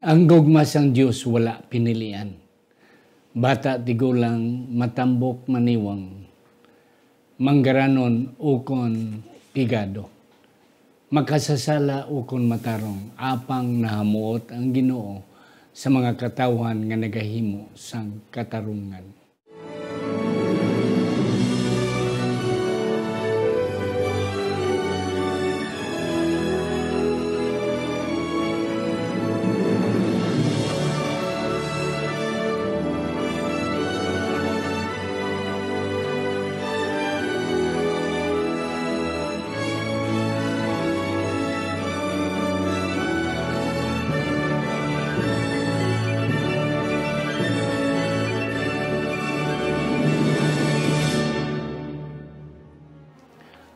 Ang gugma sang Diyos wala pinilian. Bata tigulang matambok maniwang. Manggaranon ukon pigado. Makasasala ukon matarong. Apang nahamuot ang Ginoo sa mga katawan nga nagahimo sang katarungan.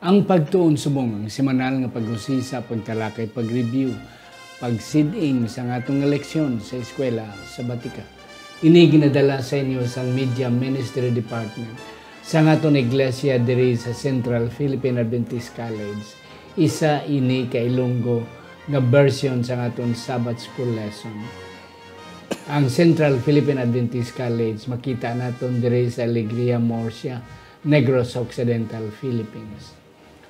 Ang pagtuon subong, semanal nga pag-usisa, pagtalakay, pag-review, pag-siding sa atong leksyon sa eskwela sa Batika. Ini ginadala sa inyo sa Media Ministry Department sa atong iglesia diri sa Central Philippine Adventist College. Isa ini ka Ilonggo nga version sa atong Sabbath School lesson. Ang Central Philippine Adventist College makita naton diri sa Alegria Murcia, Negros Occidental, Philippines.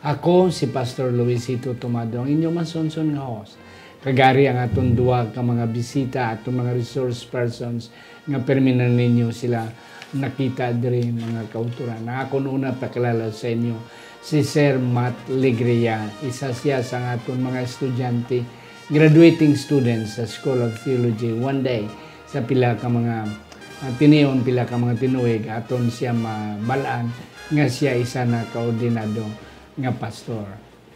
Ako si Pastor Luisito Tomado, ang inyong masunsun nga host. Kagari ang atong duwa ka mga bisita at mga resource persons nga perminan ninyo sila nakita diri mga kauturan. Ako una pakilala sa inyo si Sir Matt Legria, isa siya sa atong mga estudyante, graduating students sa School of Theology. One day, sa pila ka mga tiniyon, pila ka mga tinuig, aton siya mabalaan nga siya isa na kaordinado nga pastor.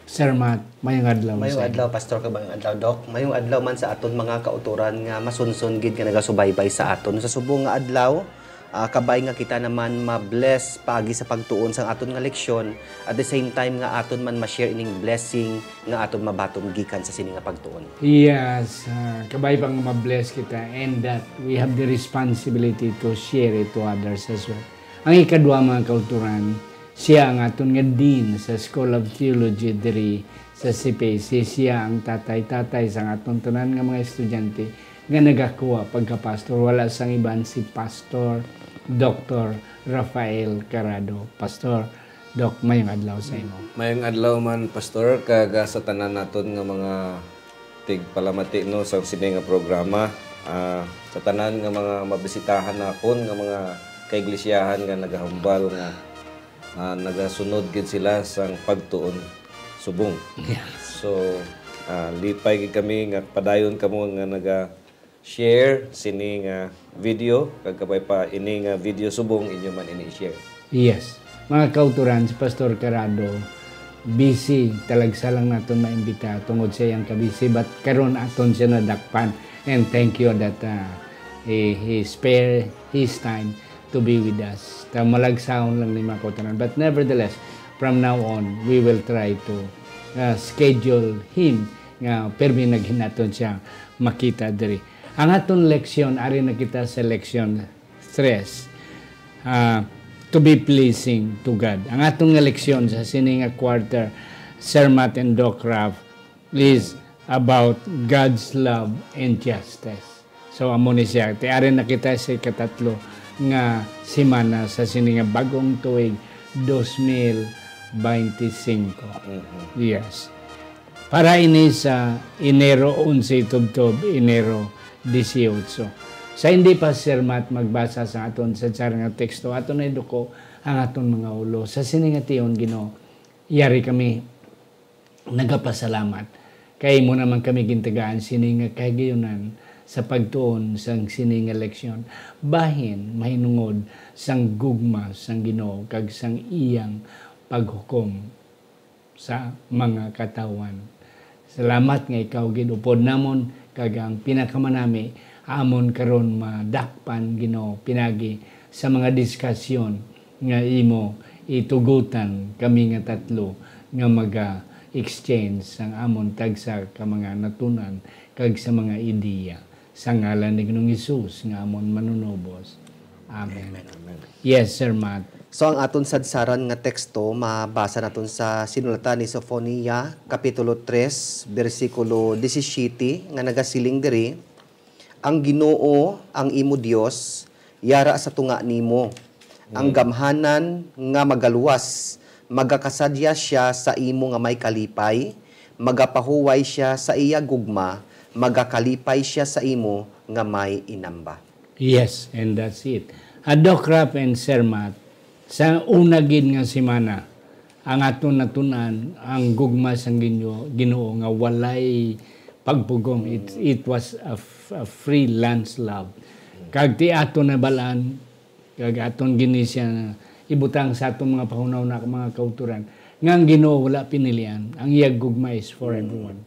Sir Matt, mayong adlaw. Mayong adlaw, pastor, ka mayong adlaw, Doc. Mayong adlaw man sa aton mga kauturan nga masunson gid nga nagasubaybay sa aton. Sa subong nga adlaw, kabay nga kita naman ma-bless pagi sa pagtuon sa aton nga leksyon. At the same time nga aton man ma-share ining blessing nga aton mabaton gikan sa sini nga pagtuon. Yes, kabay pang ma-bless kita and that we have the responsibility to share it to others as well. Ang ikadwa mga kauturan, siya ang aton nga dean sa School of Theology diri sa CPC. Siya ang tatay-tatay sa aton tanan nga mga estudyante nga nagakuha pagka-pastor. Wala sang iban si Pastor Dr. Rafael Carado. Pastor, Doc, mayong adlaw sa imo. Mayong adlaw man, Pastor, kaga sa tanan naton nga mga tigpalamati no sa sini nga programa. Sa tanan nga mga mabisitahan nakon nga mga kaiglesiyahan nga nagahambal nga nagasunod gid sila sang pagtuon subong. Yes. So lipay gid kami nga padayon kamo nga naga-share sini nga video kag kapay pa ini nga video subong inyo man ini-share. Yes. Mga kauturan, si Pastor Carado, busy. Talagsa lang natin maimbita tungod sa iyang kabisi. But karon aton siya nadakpan. And thank you that he spare his time to be with us. Malagsaon lang ni mga kauturan. But nevertheless, from now on, we will try to schedule him nga permi naghinaton siya makita diri. Ang aton leksyon, ari na kita sa leksyon 3. To be pleasing to God. Ang atong nga leksyon sa sini nga quarter, Sir Matt and Doc Raff, is about God's love and justice. So amo ni siya. Ari na kita sa ikatatlo nga simana sa sini nga bagong tuig 2025. Yes. Para ini sa Enero 11 tubtob, Enero 18. Sa hindi pa Sir Matt magbasa sa aton sa tsara nga teksto, aton na iduko ang aton mga ulo. Sa sini nga tiyon Ginoo, yari kami nagapasalamat. Kay mo naman kami gintagaan sini nga kagayunan sa pagtuon sang sini nga leksyon. Bahin mahinungod sang gugma sang Ginoo kag sang iyang paghukom sa mga katawan. Salamat nga ikaw gid upod namon kag ang pinakamanami amon karon madakpan Ginoo pinagi sa mga diskasyon nga imo itugutan kami nga tatlo nga maga-exchange sang amon tagsa ka mga natunan kag sa mga ideya sa ngalan ni Ginoong Hesus nga amon manunubos. Amen. Amen. Yes, Sir Matt. So ang aton sadsaran nga teksto mabasa naton sa sinulatan ni Sofonia kapitulo 3 bersikulo 17 nga nagasiling diri ang Ginoo ang imo Dios yara sa tunga nimo. Ang gamhanan nga magaluwas, magakasadya siya sa imo nga may kalipay, magapahuway siya sa iya gugma, magakalipay siya sa imo nga may inamba. Yes, and that's it. Doc Rap and Sir Matt, sa una gid nga semana, ang aton natunan, ang gugma sang Ginoo nga walay pagpugong. It was a freelance love. Kag ti aton na balaan, kag aton gini siya ibutang sa atong mga pahunaw na mga kauturan, nga ang Ginoo wala pinilian. Ang iyang gugma is for everyone.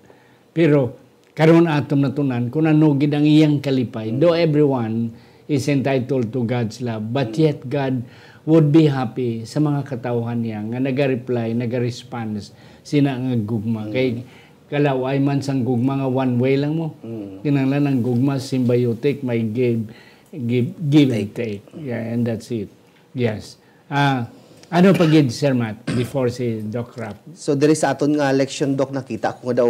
Pero karon aton natunan kung ano gid ang iyang kalipay. Though everyone is entitled to God's love, but yet God would be happy sa mga katawhan niya nga naga-reply, naga-response sina nga gugma. Kay kalaway man sang gugma nga one way lang mo. Kinahanglan ang gugma symbiotic, may give and take. Yeah, and that's it. Yes. Ano pa gid, Sir Matt, before si Doc Rap? So diri sa aton nga leksyon, Doc, nakita ko nga daw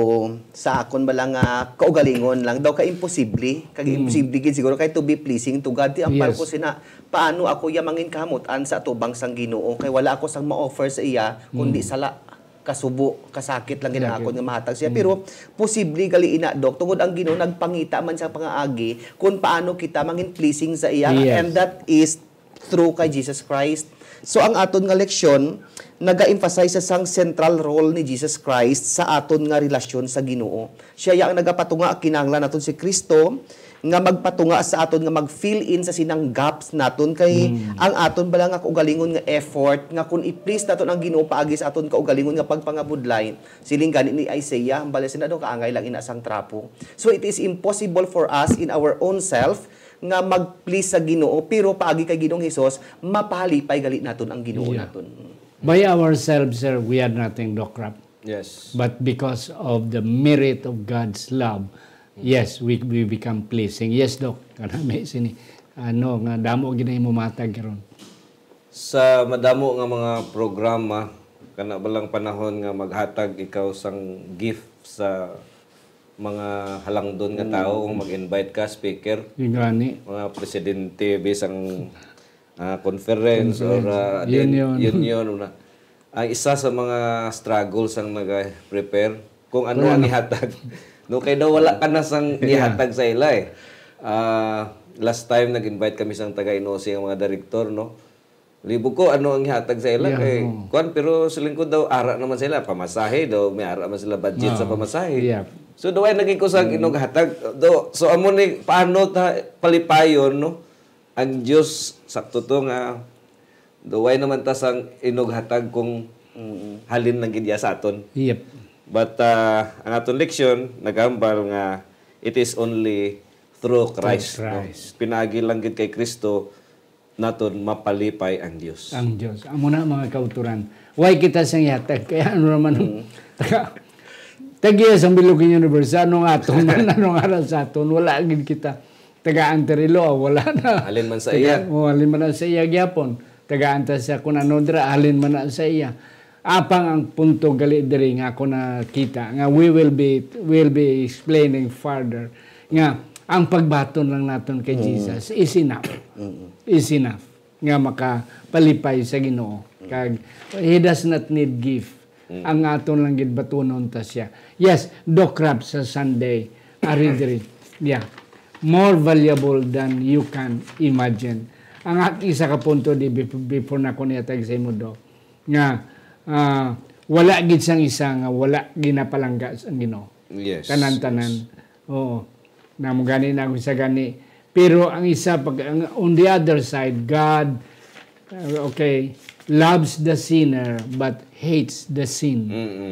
sa akon ba lang kaugalingon lang daw ka imposible imposible gid siguro kay to be pleasing to God. Di ang Yes. ko sina paano ako yamangin kamutan sa atubang sang Ginoo kay wala ako sang ma-offer sa iya kundi sala kasubo, kasakit lang ginakon nga mahatag siya. Pero posible gali ina, Doc, tungod ang Ginoo nagpangita man sa pangaagi kung paano kita mangin pleasing sa iya, Yes. and that is through kay Jesus Christ. So ang aton nga leksyon naga-emphasize sa sang central role ni Jesus Christ sa aton nga relasyon sa Ginoo. Siya yang nagapatunga kinahanglan naton si Kristo nga magpatunga sa aton nga mag-fill in sa sinang gaps naton kay ang aton bala nga kaugalingon nga effort nga kun i-please naton ang Ginoo paagi sa aton kaugalingon nga pagpangabudlay siling gani ni Isaiah bala sina daw kaangay lang ina sang trapo. So it is impossible for us in our own self nga mag-please sa Ginoo, pero paagi kay Ginoong Hesus mapalipay gali naton ang Ginoo naton. By ourselves, sir, we are nothing, Doc Rap. Yes. But because of the merit of God's love, yes, we become pleasing. Yes, Doc. Kanami sini. Ano nga damo gid mo matag karon. Sa madamo nga mga programa, kana balang panahon nga maghatag ikaw sang gift sa mga halangdon nga tao kung mag-invite ka speaker, Yung gani. mga presidente bisang conference or Union. union una. Ang isa sa mga struggles ang nag-prepare kung ano ang ihatag. No kay daw wala ka na sang ihatag sa ila eh. Last time nag-invite kami sang taga-Inosi ang mga direktor, no. Libo ko ano ang ihatag sa ila kay kuan, pero silingkod daw ara naman sila pamasahe daw, may ara man sila budget sa pamasahe. Yeah. So duway naging ko sang inog hatag do, so amo ni paano ta palipayon, no. Ang Dios sakto to nga duway naman ta sang inog hatag kung halin lang gid sa aton. Yep. But ang aton leksyon nagambal nga it is only through Christ. No? Pinagi lang gid kay Kristo naton mapalipay ang Dios. Ang Diyos. Amo na mga kauturan. Why kita sang ihatag? Kaya ano naman tagiya sa Bilugin University, anong aton man, anong aral sa aton, wala gid kita. Taga-Anterilo, wala na. Halin man sa iya. Halin man na sa iya gyapon. Taga-anta sa kun ano dira, halin man na sa iya. Apang ang punto gali diri nga ako nakita nga we will be explaining further nga ang pagbaton lang naton kay Jesus is enough. Is enough nga makapalipay sa Ginoo. Kag he does not need gift. Ang aton lang gid batunon ta siya. Yes, Doc Rap sa Sunday ari diri. Yeah. More valuable than you can imagine. Ang isa ka punto di before na ko niatag sa imo, Doc, nga wala gid sang isa nga wala ginapalangga sa Ginoo. Yes. Tanan-tanan. Oo. Namo gani na sa gani. Pero ang isa on the other side, God loves the sinner but hates the sin.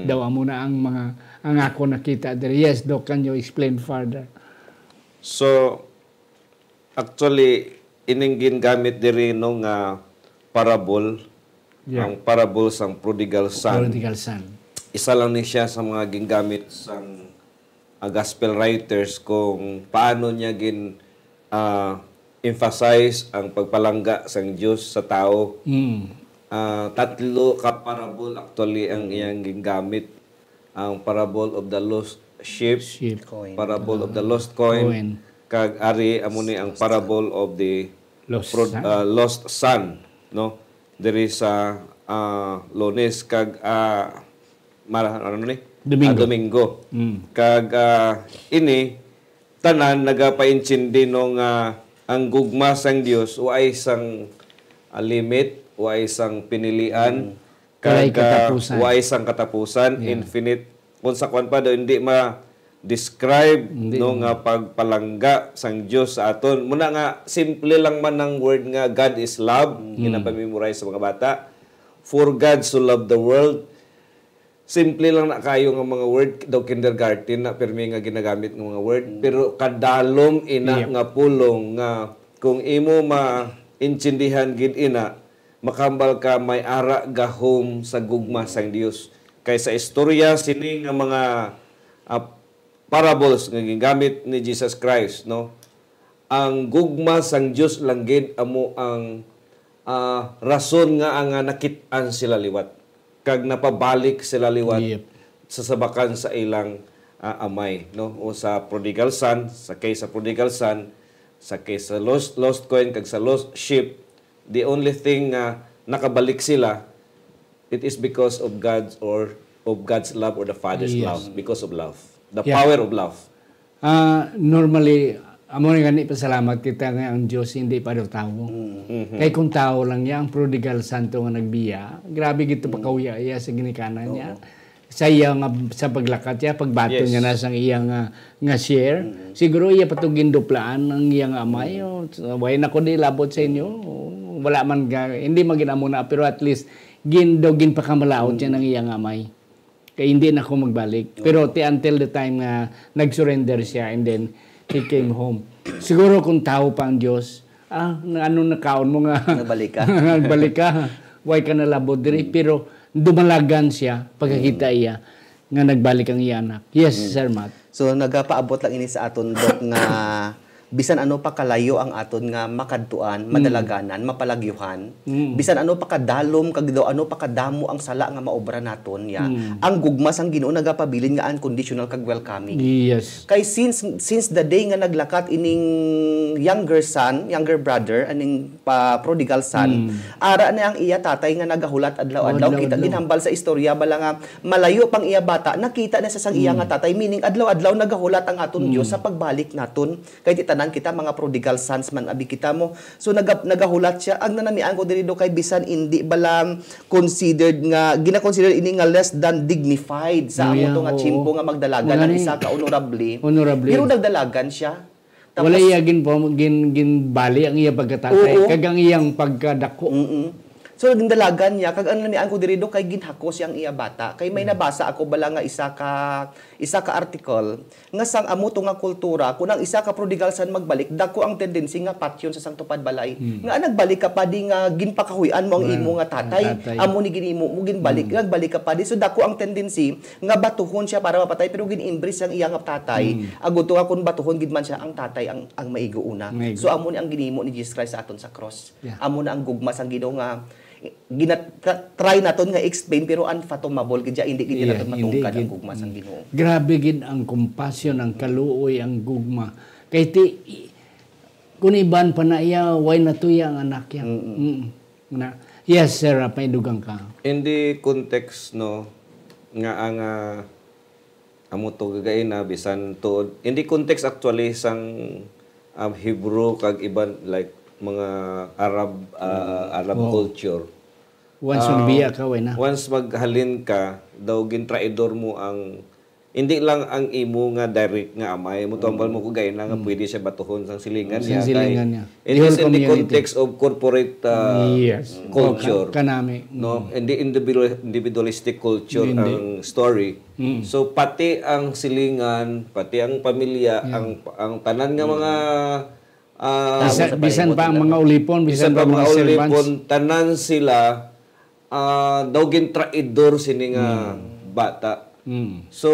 Daw amo na ang ako nakita there. Yes, Doc, can you explain further? So actually ining gingamit diri no nga parable. Ang parable sang prodigal son. Prodigal son. Isa lang ni siya sa mga gingamit sang gospel writers kung paano niya emphasize ang pagpalangga sang Dios sa tao. Tatlo ka parable actually ang iyang gingamit. Ang parable of the lost sheep, Coin. parable of the lost coin, kag ari amo ni ang parable of the lost son, no? There is Lunes kag ano ni? Domingo. Kag ini tanan nagapaintindi no nga ang gugma sang Dios wa isang limit, wa isang pinilian, kag wa isang katapusan, infinite. Kung sa kwan pa daw hindi ma-describe no nga pagpalangga sang Dios sa aton. Muna nga simple lang man ang word nga God is love, ginapamemorize sa mga bata. For God so loved the world. Simple lang na kayo nga mga word, daw kindergarten na permi nga ginagamit ng mga word. Pero kadalom ina nga pulong nga kung imo maintindihan gid ina, makambal ka may ara gahom sa gugma sang Dios. Kay sa istorya sini nga mga parables nga gingamit ni Jesus Christ, no? Ang gugma sang Dios lang gid amo ang rason nga ang nakit-an sila liwat. Kag napabalik sila liwat sa sabakan sa ilang amay, no? O sa prodigal son, sa case sa prodigal son, sa case sa lost coin kag sa lost sheep, the only thing nakabalik sila, it is because of God's love or the Father's love, because of love, the power of love. Normally amo nga ni pasalamat kita nga ang Dios hindi pa daw tao. Kay kung tao lang niya ang prodigal santo nga nagbiya, grabe gito pakawiya iya sa ginikanan niya. Sa iya nga sa paglakat niya, pagbato niya na sang iya nga share. Siguro iya patugin duplaan ang iya nga amay. Way na ko di labot sa inyo. Wala man hindi maginamo na pero at least gindogin pa kamalaot niya ng iya nga amay. Kaya hindi na ako magbalik. Pero until the time nga nag-surrender siya and then he came home. Siguro kung tao pa ang Diyos, ano nakaon mo nga? Nagbalik ka. Nagbalik ka. Why ka nalabot diri? Pero dumalagan siya pagkakita iya nga nagbalik ang iya anak. Yes, Sir Matt. So nagapaabot lang ini sa aton Dok nga bisan ano pa kalayo ang aton nga makadtuan, madalaganan, mapalagyuhan. Bisan ano pa kadalom kag ano pa kadamo ang sala nga maobra naton ya. Ang gugmas ang Ginoo nagapabilin nga unconditional kag welcoming. Yes. Kay since the day nga naglakat ining younger brother aning prodigal son, ara na ang iya tatay nga nagahulat adlaw-adlaw kita ginhambal sa istorya bala nga malayo pang iya bata nakita na sa sang iya nga tatay, meaning adlaw-adlaw nagahulat ang aton Dios sa pagbalik naton. Kay kita mga prodigal sons man abi kita mo. So nagahulat siya ang nanamian ko diri do kay bisan hindi balang considered nga gina-consider ini nga less than dignified sa amo to nga chimpo nga magdalagan ng isa ka honorably. Pero nagdalagan siya. Tapos, wala iya ginbali ang iya pagkatatay kag ang iyang pagkadako. So gindalagan niya kag ang namian ko diri do kay ginhako siyang iya bata. Kay may nabasa ako bala nga isa ka article nga sang amo to nga kultura kun ang isa ka prodigal son magbalik dako ang tendency nga patyon sa sang tupad balay. Nga nagbalik ka pa di nga ginpakahuy-an mo ang imo nga tatay. Amo ni ginimo mo ginbalik nagbalik ka pa di so dako ang tendency nga batuhon siya para mapatay pero gin-embrace ang iya nga tatay. Agud to kun batuhon gid man siya ang tatay ang maigo una. So amo ni ang ginimo ni Jesus Christ sa aton sa cross. Amo na ang gugma sang Ginoo nga try naton nga explain pero unfathomable gid hindi gid naton matungkad ang gugma sang Ginoo. Grabe gid ang compassion, ang kaluoy, ang gugma. Kay kun iban pa na iya way natuya ang anak yan. Yes, sir, may dugang ka. In the context no nga ang amo to gagaina bisan to in the context actually sang Hebrew kag iban like mga Arab culture. Once magbiya ka, way na. Once maghalin ka, daw gintraidor mo ang hindi lang ang imo nga direct nga amay mo tambal mo ko gay na nga pwede siya batuhon sang silingan niya. It is in the context of corporate culture. Kanami. No, and the individualistic culture ang story. So pati ang silingan, pati ang pamilya, ang tanan nga mga bisan pa ang mga ulipon, bisan pa mga ulipon, tanan sila daw gintraidor sini nga bata. So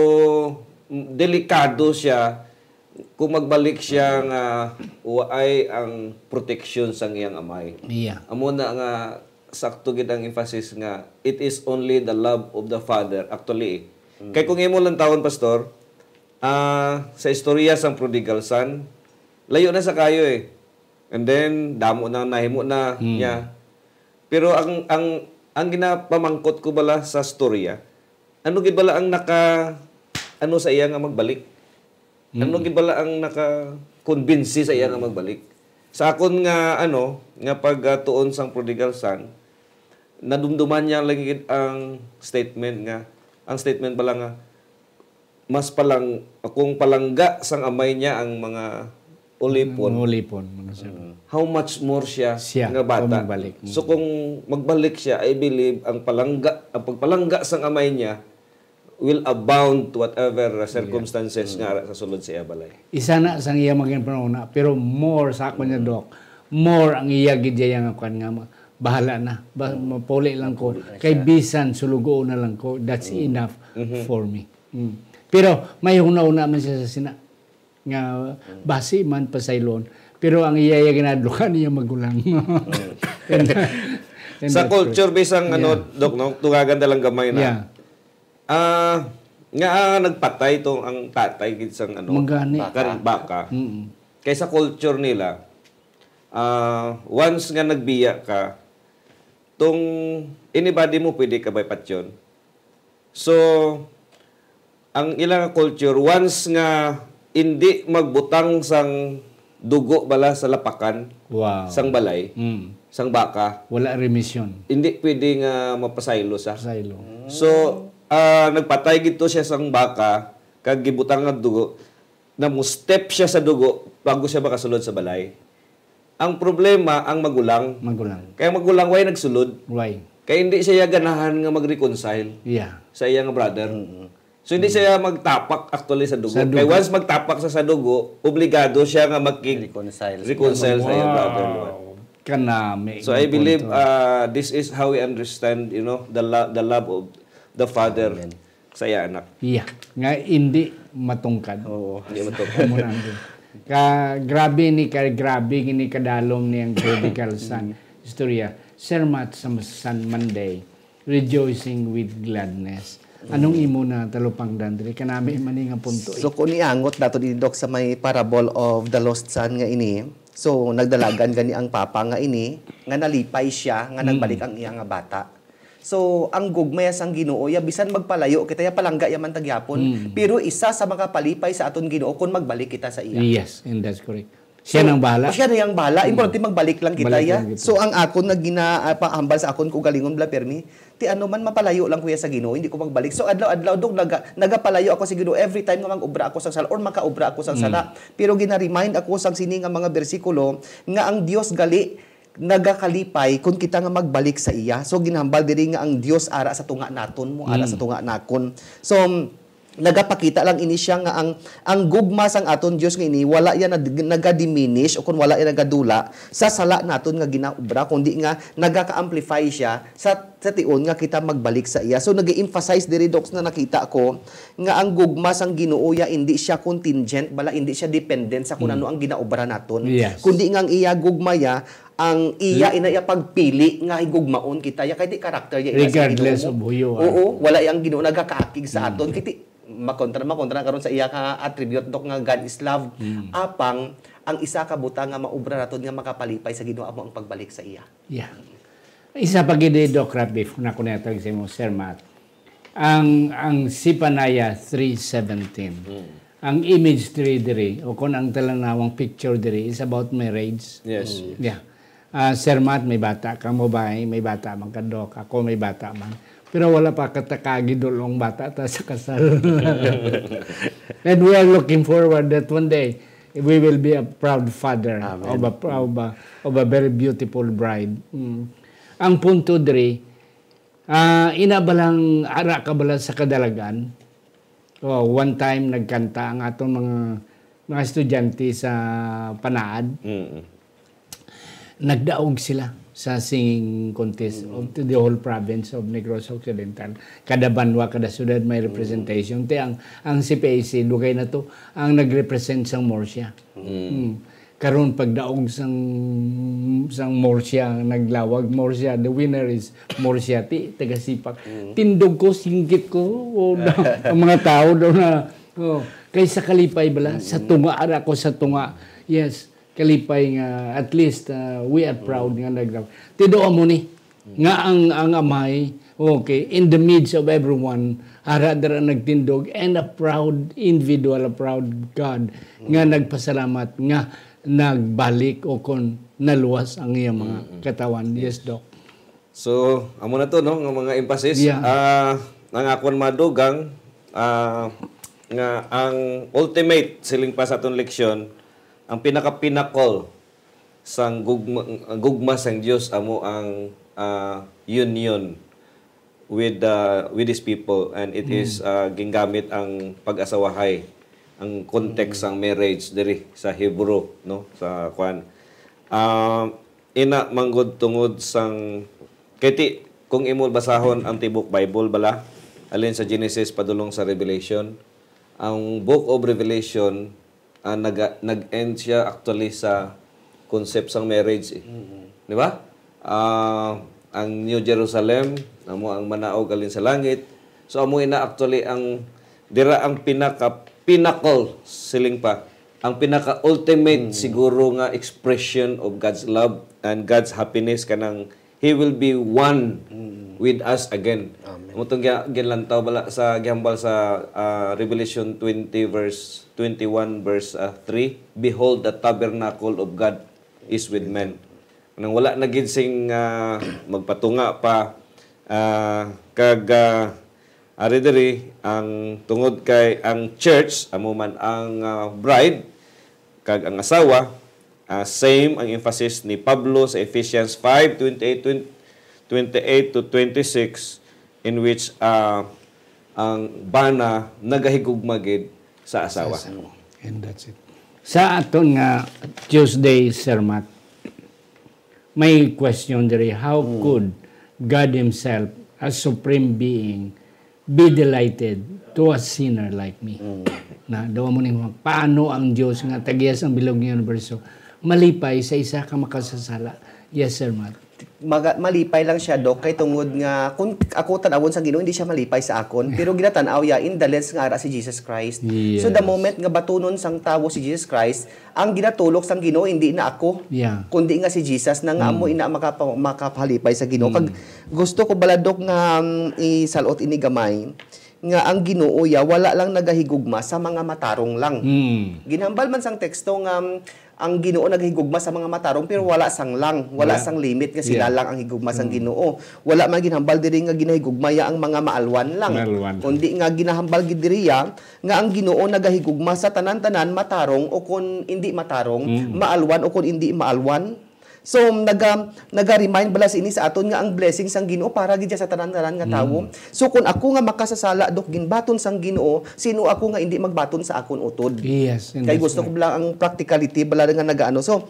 delikado siya kung magbalik siya nga waay ang protection sang iyang amay. Amo na nga sakto gid ang emphasis nga it is only the love of the father actually. Kay kung imo lang tawon pastor, sa istorya sang prodigal son, layo na sa kayo eh. And then damo na nahimo na niya. Pero ang ginapamangkot ko bala sa storya, ano gid bala ang ano sa iya nga magbalik? Ano gid bala ang naka-convince sa iya nga magbalik? Sa akon nga nga pagtuon sang prodigal son, nadumduman niya lang ang statement bala nga mas kung palangga sang amay niya ang mga ulipon. Mga sir. How much more siya nga bata. kung magbalik. So kung magbalik siya, I believe ang pagpalangga sang amay niya will abound to whatever circumstances nga sa sulod sa iya balay. Isa na sang iya maging panuna, pero more sa ako niya, Doc, more ang iya gidya nga kan nga bahala na. Mapuli lang ko. Kay bisan sulugo na lang ko. That's enough for me. Pero may una-una man siya sa sina nga basi man pasaylon. Pero ang iya ginadlukan niya magulang. And Sa culture bisang Dok, no, tugagan lang gamay na. Yeah. Nga nagpatay to ang tatay gid sang Mangani. baka. Kaysa culture nila, once nga nagbiya ka, tong anybody mo pwede ka by patyon. So, ang ilang culture, once nga hindi magbutang sang dugo bala sa lapakan, Wow. sang balay, sang baka, Wala remission. hindi pwede nga mapasaylo sa. Pasaylo. So, nagpatay gito siya sang baka, kag gibutang nga dugo, na mo step siya sa dugo bago siya makasulod sa balay. Ang problema, ang magulang. Magulang. Kaya magulang, why nagsulod? Why? Kaya hindi siya ganahan nga mag-reconcile Yeah. sa iyang brother. So, hindi siya magtapak actually sa dugo. Sa dugo. Kaya once magtapak sa dugo, obligado siya nga Reconcile. reconcile sa iyang brother. Kanami. So, I believe this is how we understand, the love of the father sa iya anak. Yeah. Nga hindi matungkad. Oo. Hindi mo to. Muna andun. Grabe ni kadalom niyang prodigal son. Istorya. Sir Matt sa San Monday, rejoicing with gladness. Anong imo na talupang dandri? Kanami mani nga punto. So kung iangot dato ni Doc sa may parable of the lost son nga ini, so nagdalagan gani ang papa nga ini, nga nalipay siya, nga nagbalik ang iya nga bata. So ang gugmay sang Ginoo ya bisan magpalayo kita ya palangga ya man tagyapon, pero isa sa makapalipay sa aton Ginoo kun magbalik kita sa iya. Yes, and that's correct. Siya nang bahala. Siya na yung bahala. Importante magbalik lang kita Balik ya. lang kita. So ang akon na ginapaambal sa akon ko galingon bla permi, ti ano man mapalayo lang kuya sa Ginoo, hindi ko magbalik. So adlaw-adlaw dog nagapalayo ako sa Ginoo every time nga mag-obra ako sa sala or maka-obra ako sa sala. Pero gina-remind ako sang sini nga mga bersikulo nga ang Dios gali nagakalipay kung kita nga magbalik sa iya. So ginhambal diri nga ang Dios ara sa tunga naton mo, ara sa tunga nakon. So nagapakita lang ini siya nga ang gugma sang aton Dios nga ini wala yan naga-diminish o kung wala yan nagadula sa sala naton nga ginaobra kundi nga nagaka-amplify siya sa tion nga kita magbalik sa iya. So nag-emphasize diri docs na nakita ko nga ang gugma sang Ginoo ya hindi siya contingent bala hindi siya dependent sa kung ano ang ginaobra naton. Yes. Kundi nga ang iya gugma ya ang iya inaya pagpili nga higugmaon kita ya kay di karakter ya Regardless of who you are. Oo, wala yang Ginoo nagakaakig sa aton kiti makontra karon sa iya ka attribute dok nga God is love. Apang ang isa ka buta nga maubra naton nga makapalipay sa Ginoo amo ang pagbalik sa iya. Yeah. Isa pa gid Doc Rapif na kunetag sa mo Sir Matt. Ang Sipanaya 3:17. Ang image diri o kung ang talanawang picture diri is about marriage. Yes. Yeah. Sir Matt, may bata ka mo ba? May bata man ka, Doc. Ako may bata man. Pero wala pa katakagi dolong bata ta sa kasal. And we are looking forward that one day we will be a proud father of a very beautiful bride. Ang punto diri, inabalang ara ka bala sa kadalagan. One time nagkanta ang atong mga estudyante sa Panaad. Nagdaog sila sa singing contest of the whole province of Negros Occidental. Kada banwa, kada syudad may representation. Ang CPAC, dugay na to, ang nag-represent sang Morsia. Karon pagdaog sang Morsia, naglawag Morsia, the winner is Morsia, taga-sipak. Tindog ko, singgit ko, ang mga tao daw na, kaysa kalipay bala, sa tunga, ara ko sa tunga, Yes, kalipay nga at least we are proud nga nagdaw. Tiduo mo ni nga ang amay, okay, in the midst of everyone, dara nagtindog, and a proud individual, a proud God, nga nagpasalamat, nga nagbalik o kon naluwas ang iyang mga katawan. Yes, Doc. So, amo na to, no? Ng mga emphasis. Yeah. Ang akon madugang, nga ang ultimate siling pa sa atong leksyon, ang pinaka-pinnacle sang gugma sang Dios amo ang union with his people, and it is gingamit ang pag-asawahay, ang context sang marriage diri sa Hebrew, no, sa kwan ina manggod tungod sang kiti kung imo basahon ang tibok Bible bala alin sa Genesis padulong sa Revelation, ang Book of Revelation nag-end siya actually sa concept sang marriage, di ba? Ang New Jerusalem, amo ang manaog alin sa langit. So amo ina actually ang dira ang pinnacle siling pa. Ang pinaka-ultimate siguro nga expression of God's love and God's happiness kanang He will be one with us again. Amo tong ginlantaw bala sa gihambal sa Revelation 20 verse 21 verse 3, behold the tabernacle of God is with men. Nang wala na gid sing magpatunga pa ari diri ang tungod kay ang church amo man ang bride kag ang asawa, same ang emphasis ni Pablo sa Ephesians 5:28 to 26, in which ang bana nagahigugma gid sa asawa. And that's it. Sa aton nga Tuesday sermon, may question diri, how could God Himself, as supreme being, be delighted to a sinner like me? Na daw mo ning paano ang Dios nga tagiyas ang bilog nga universo malipay sa isa ka makasasala? Yes, sir, Matt. Malipay lang siya, Dok, kay tungod nga kung ako tanawon sa Ginoo hindi siya malipay sa akon, pero ginatan-aw ya in the lens nga ara si Jesus Christ. Yes. So the moment nga batunon sang tawo si Jesus Christ, ang ginatulok sang Ginoo hindi na ako, kundi nga si Jesus na nga amo ina makapahalipay sa Ginoo. Kag gusto ko baladok nga isalot ini gamay nga ang Ginoo ya wala lang nagahigugma sa mga matarong lang. Ginhambal man sang teksto nga ang Ginoo naghigugma sa mga matarong pero wala sang lang, wala sang limit nga sila lang ang higugma sang Ginoo. Wala man ginhambal diri nga ginahigugma ya ang mga maalwan lang. Kundi nga ginahambal gid diri ya nga ang Ginoo nagahigugma sa tanan-tanan matarong o kun hindi matarong, maalwan o kun hindi maalwan. So naga-remind bala ini sa aton nga ang blessing sang Ginoo para gid sa tanan-tanan nga tawo. So kung ako nga makasasala Dok ginbaton sang Ginoo, sino ako nga hindi magbaton sa akon utod? Yes. Kay gusto ko lang ang practicality bala nga nagaano. So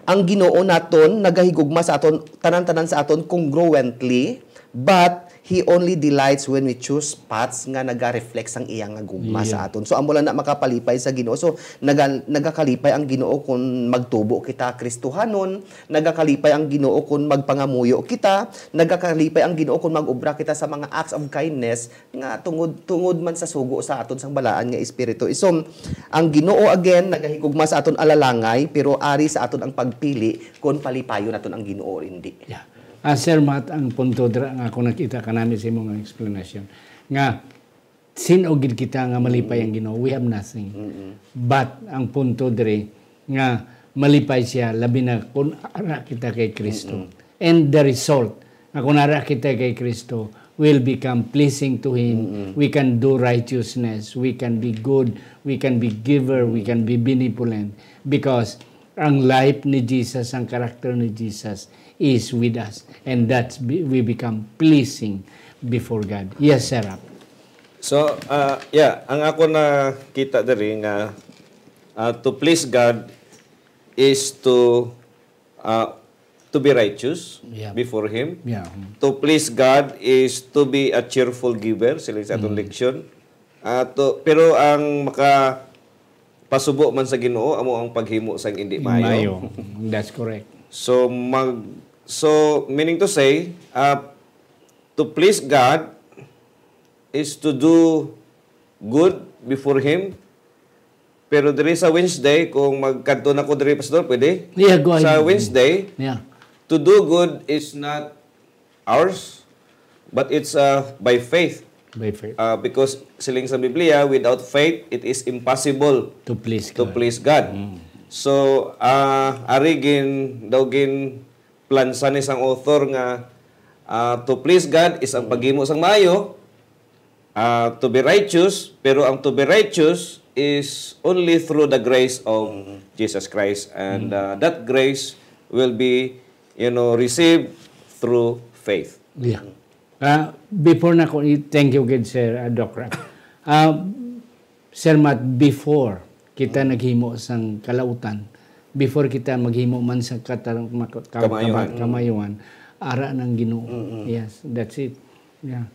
ang Ginoo naton nagahigugma sa aton tanan-tanan sa aton congruently, but He only delights when we choose paths nga naga-reflect sang iyang nga gugma sa aton. So amo lang na makapalipay sa Ginoo. So nagakalipay ang Ginoo kung magtubo kita Kristohanon, nagakalipay ang Ginoo kung magpangamuyo kita, nagakalipay ang Ginoo kung magobra kita sa mga acts of kindness nga tungod man sa sugo sa aton sang balaan nga espiritu. So ang Ginoo again nagahigugma sa aton alalangay, pero ari sa aton ang pagpili kung palipayon naton ang Ginoo or hindi. Yeah. Sir Matt, ang punto dira nga ako nakita kanami sa imong explanation nga sinugid kita nga malipay ang Ginoo, we have nothing. But ang punto diri nga malipay siya labi na kung ara kita kay Kristo. And the result nga kung ara kita kay Kristo will become pleasing to Him. We can do righteousness, we can be good, we can be giver, we can be benevolent, because ang life ni Jesus, ang karakter ni Jesus is with us, and that we become pleasing before God. Yes, sir. So, ang ako na kita diri nga to please God is to be righteous before Him. To please God is to be a cheerful giver, sila sa atong leksyon. Pero ang pasubo man sa Ginoo amo ang paghimo sang hindi maayo. That's correct. So meaning to say, to please God is to do good before Him, Pero diri sa Wednesday, kung magkanto na ko diri, Pastor, pwede? Yeah, go ahead. Sa Wednesday, Yeah. to do good is not ours, but it's by faith. By faith. Because siling sa Biblia, without faith, it is impossible To please to God. please God. So, ari daw gin plansan isang author nga to please God is ang paghimo sang maayo, to be righteous, pero ang to be righteous is only through the grace of Jesus Christ, and that grace will be received through faith. Yeah. Before na ko, thank you good Sir Doc Rap. Sir Matt, before kita naghimo sang kalautan, before kita maghimo man sa kamayuhan, ara ng Ginoo. Yes, that's it. Yeah.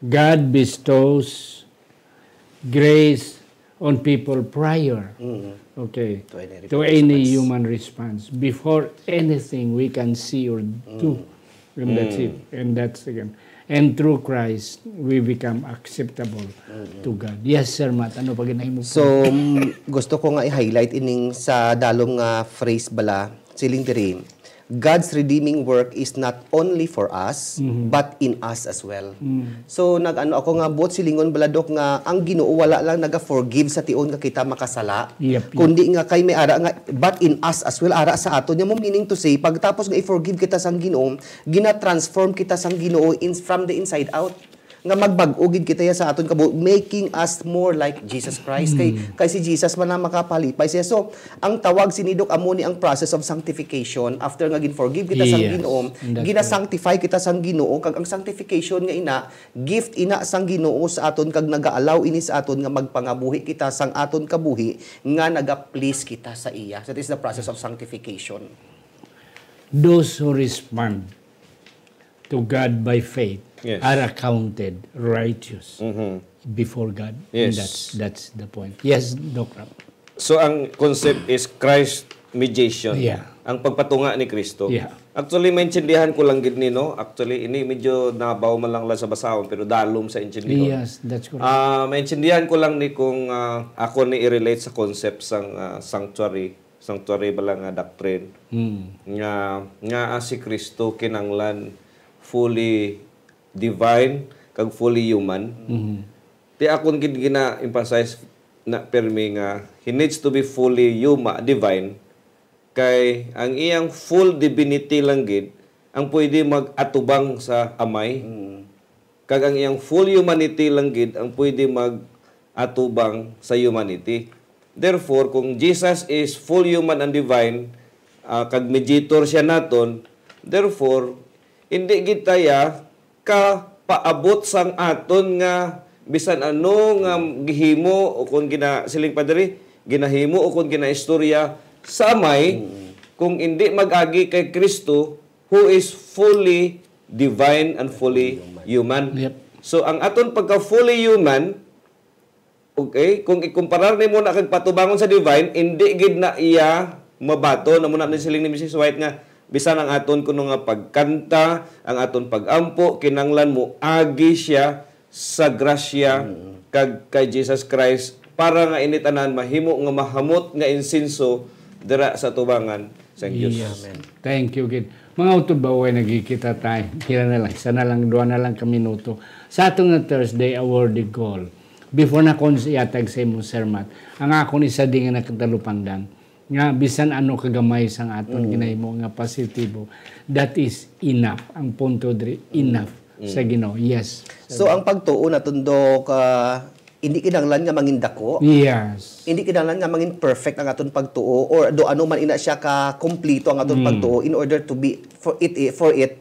God bestows grace on people prior. Okay. To any human response. Before anything we can see or do. And that's it. And that's again. And through Christ, we become acceptable to God. Yes, Sir Matt. Ano pa ginahimo? So, gusto ko nga i-highlight ining sa dalong nga phrase bala, siling diri. God's redeeming work is not only for us, but in us as well. So, ako nga buot silingon baladok nga ang Ginoo wala lang naga-forgive sa tion nga kita makasala. Yep. Kundi nga kay may ara nga, but in us as well, ara sa aton. Yung meaning to say, pagtapos nga i-forgive kita sang Ginoo, gina-transform kita sang Ginoo from the inside out. Nga magbag-ugid kita ya sa aton kabo, making us more like Jesus Christ. Kay si Jesus man na makapalipay siya. So, ang tawag sinidok amo ni ang process of sanctification after nga gin-forgive kita sang Ginoo, gina-sanctify kita sang Ginoo, kag ang sanctification nga ina, gift ina sang Ginoo sa aton kag naga-allow ini sa aton nga magpangabuhi kita sang aton kabuhi nga naga-please kita sa iya. So, that is the process of sanctification. Those who respond to God by faith are accounted righteous before God. Yes. And that's the point. Yes, Doc Rap. So, ang concept is Christ mediation. Yeah. Ang pagpatunga ni Kristo. Yeah. Actually, maintindihan ko lang gid ni, no? Actually, ini medyo nabaw man lang sa basahon, pero dalom sa intindihon. Yes, that's correct. Maintindihan ko lang ni kung ako ni i-relate sa concept sang sanctuary bala nga doctrine. Nga si Kristo kinanglan fully divine kag fully human. Ti akon gid gina-emphasize na permi nga he needs to be fully divine kay ang iyang full divinity lang gid ang pwede mag-atubang sa amay. Kag ang iyang full humanity lang gid ang pwede mag-atubang sa humanity. Therefore, kung Jesus is full human and divine, kag mediator siya naton, therefore hindi gid taya ka paabot sang aton nga bisan ano nga gihimo o kung siling padre ginahimo o kung ginaistorya sa amay kung hindi mag-agi kay Kristo who is fully divine and fully human. Yep. So ang aton pagka fully human, okay, kung ikumparar nimo na kag patubangon sa divine, hindi gid na iya mabato na muna ni siling ni Mrs. White nga bisan ang aton kuno nga pagkanta, ang aton pagampo, kinanglan mo agi siya sa grasya kag kay Jesus Christ para nga initanan mahimo nga mahamot nga insinso dira sa tubangan sa Dios. Yes. Thank you, Gid. Mga utod ba way nagkikita tayo? Kira na lang, isa na lang, 2 na lang ka minuto. Sa atong na Thursday, a worthy goal. Before na kon yatag sa imong sermon, ang akon isa din nga nakatalupangdan, nga bisan ano kagamay sang aton ginahimo nga positibo, that is enough. Ang punto diri, enough sa Ginoo. Yes. So, ang pagtuo na tundok, hindi kinahanglan nga mangin dako. Yes. Hindi kinahanglan nga mangin perfect ang aton pagtuo or do ano man ina siya ka kompleto ang aton pagtuo in order to be for it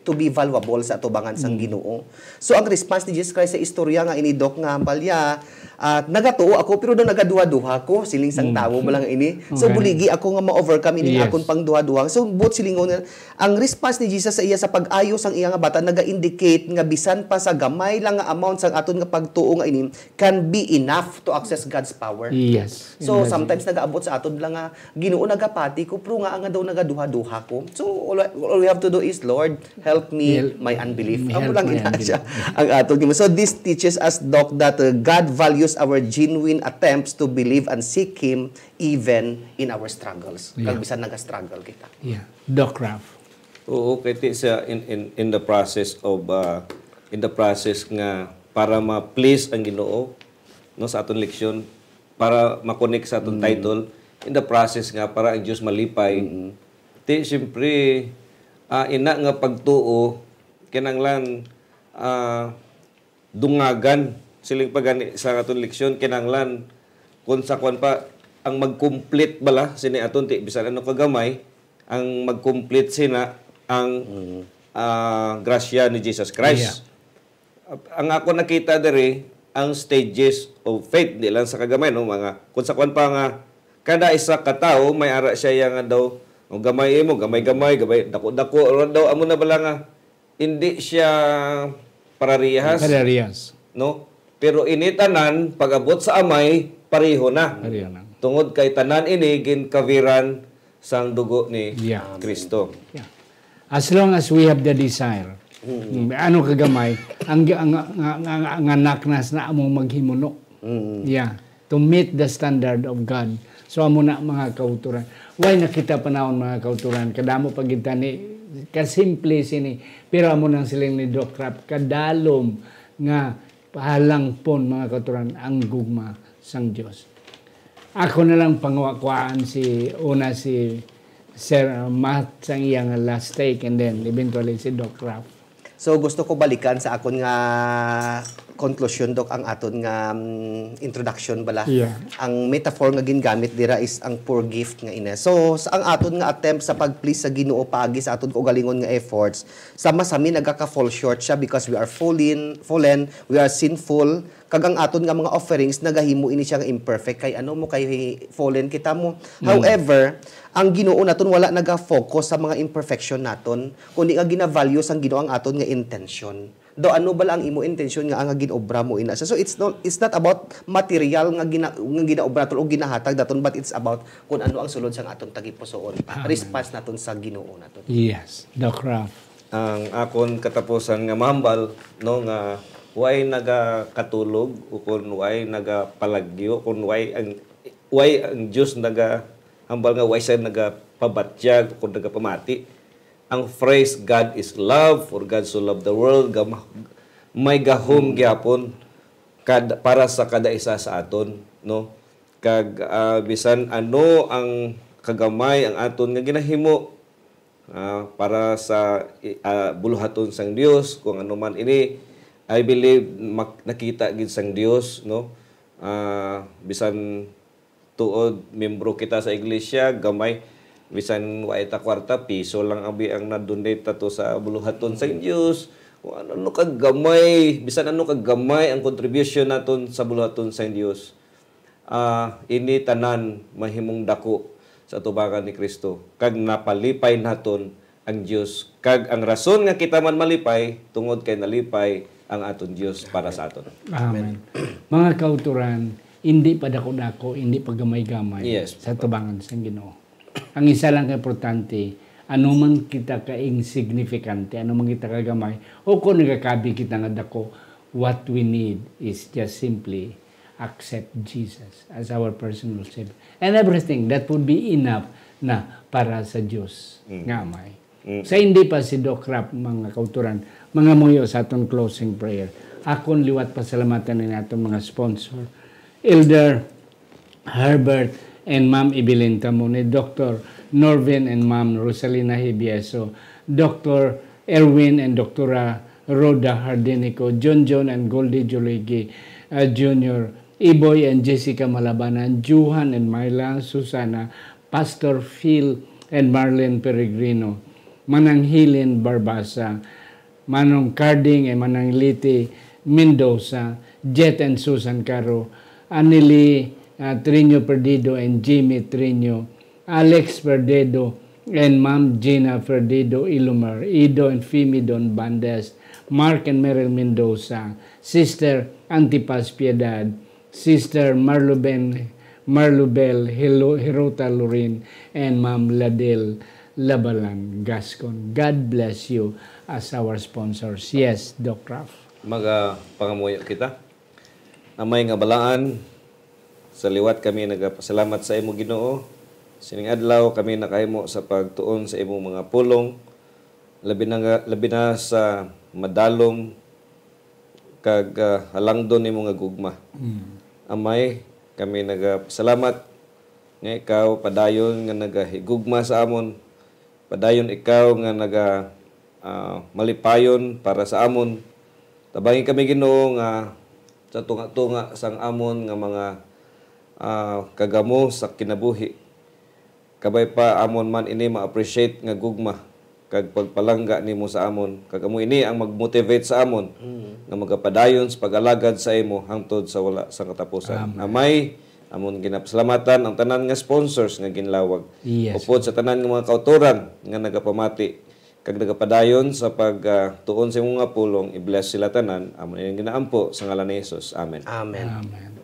to be valuable sa atubangan sang Ginoo. So ang response ni Jesus Christ sa istorya nga inidok nga balya at nagatuo ako pero do nagaduha-duha ko siling sang tawo ba lang ini. So buligi ako nga ma-overcome ini akon pang duha-duha. So both silingon ang response ni Jesus sa iya sa pag-ayo sang iya nga bata naga-indicate nga bisan pa sa gamay lang nga amount sang aton nga pagtuo nga ini can be be enough to access God's power. Yes. So sometimes nagaabot sa aton lang nga Ginoo nagapati ko pero nga daw nagaduha-duha ko. So all we have to do is Lord, help me my unbelief. Amo lang ina siya ang aton Ginoo. So this teaches us Doc that God values our genuine attempts to believe and seek him even in our struggles. Kag bisan naga-struggle kita. Yeah. Doc Raf. Oo, kaya siya in the process of nga para ma-please ang Ginoo no sa aton leksyon, para ma-connect sa aton title, in the process nga para ang Dios malipay. Ti siyempre ina nga pagtuo kinahanglan dungagan siling pagani sa aton leksyon, kinahanglan kun sa kwan pa ang mag-complete bala sini aton ti bisan ano kagamay ang mag-complete sina ang grasya ni Jesus Christ. Ang ako nakita diri ang stages of faith di lang sa kagamay no mga kun sa kwan pa nga kada isa ka tawo may ara siya nga daw o gamay mo gamay dako daw amo na bala nga hindi siya pararihas no pero ini tanan pag-abot sa amay pareho na. Tungod kay tanan ini ginkaviran sang dugo ni Kristo. Yeah. As long as we have the desire, ano kagamay, ang naknas na among maghimuno. Yeah. To meet the standard of God. So amo na mga kauturan. Why nakita panahon mga kauturan? Kadamo paginta ni kasimple sini. Pero amo nang siling ni Doc Raf, kadalom nga pahalang pon mga kauturan ang gugma sang Dios. Ako na lang panguwakwaan si Sir Matt sang iyang last take and then eventually si Doc Raf. So gusto ko balikan sa akon nga conclusion Doc ang aton nga introduction bala. Yeah. Ang metaphor nga gingamit dira is ang poor gift nga ina. So sa ang aton nga attempt sa pag-please sa Ginoo paagi sa aton kaugalingon nga efforts, sama sami nagaka-fall short siya because we are fallen, we are sinful. Kag ang aton nga mga offerings nagahimo ini siya nga imperfect kay ano mo kay fallen kita mo. However, ang Ginoo naton wala naga-focus sa mga imperfection naton kundi nga gina-value sang Ginoo ang aton nga intention. Do ano bala ang imo intention nga ang ginobra mo ina. So it's not about material nga ginaobra naton o ginahatag naton but it's about kung ano ang sulod sang aton tagipusoon. Response naton sa Ginoo naton. Yes, Doc Raf. Ang akon katapusan nga mahambal no nga way nagakatulog o kung way nagapalagyo kung way ang Dios hambal nga way siya nagapabatyag kung nagapamati. Ang phrase God is love, for God so loved the world, may gahom gyapon para sa kada isa sa aton no kag bisan ano ang kagamay ang aton nga ginahimo para sa buluhaton sang Dios kung ano man ini. I believe nakita gid sang Dios no bisan tuod membro kita sa iglesia gamay bisan wa ta kwarta piso lang abi ang na-donate to sa buluhaton sang Dios kung ano kag gamay bisan ano kag gamay ang contribution naton sa buluhaton sang Dios ini tanan mahimong dako sa tubangan ni Kristo kag napalipay naton ang Dios kag ang rason nga kita man malipay tungod kay nalipay ang aton Dios para sa aton. Amen. Mga kauturan, hindi pa dako-dako, hindi pa gamay-gamay sa tubangan sa Ginoo. Ang isa lang importante, ano man kita ka-insignificante, ano man kita kagamay, o kung nagakabi kita nga dako, what we need is just simply accept Jesus as our personal Savior. And everything, that would be enough na para sa Diyos nga may. Sa hindi pa si Doc Raf, mga kauturan, mga muyo sa atong closing prayer. Akon liwat pasalamatan ni natong mga sponsor. Elder Herbert and Ma'am Evelyn Tamone, Dr. Norvin and Ma'am Rosalina Hibieso, Dr. Erwin and Dr. Rhoda Hardinico, John and Goldie Joligi Jr., Iboy and Jessica Malabanan, Juhan and Myla Susana, Pastor Phil and Marlene Peregrino, Manang Hilin Barbasa, Manong Carding and Manang Liti Mendoza, Jet and Susan Caro, Anili Trino Perdido and Jimmy Trino, Alex Perdido and Ma'am Gina Perdido Ilumar, Ido and Fimi Don Bandes, Mark and Meryl Mendoza, Sister Antipas Piedad, Sister Marlubel Hirota Lorin, and Ma'am Ladel Labalan Gascon. God bless you as our sponsors. Yes, Doc Raf. Pangamuyo kita. Amay nga balaan, sa liwat kami nagapasalamat sa imo Ginoo. Sining adlaw kami nakahimo sa pagtuon sa imong mga pulong, labi na sa madalom kag halangdon nimo nga gugma. Amay, kami nagapasalamat nga ikaw padayon nga nagahigugma sa amon. Padayon ikaw nga malipayon para sa amon. Tabangin kami Ginoo nga sa tunga-tunga sang amon nga mga kagamo sa kinabuhi. Kabay pa amon man ini ma-appreciate nga gugma kag pagpalangga nimo sa amon. Kag amo ini ang mag-motivate sa amon nga magapadayon sa pag-alagad sa imo hangtod sa wala sa katapusan. Amay amon ginapasalamatan ang tanan nga sponsors nga ginlawag. Yes. Upod sa tanan nga mga kauturan nga nagapamati kag nagapadayon sa pagtuon sa imong nga pulong, i-bless sila tanan. Amon ini ginaampo sa ngalan ni Jesus. Amen. Amen. Amen.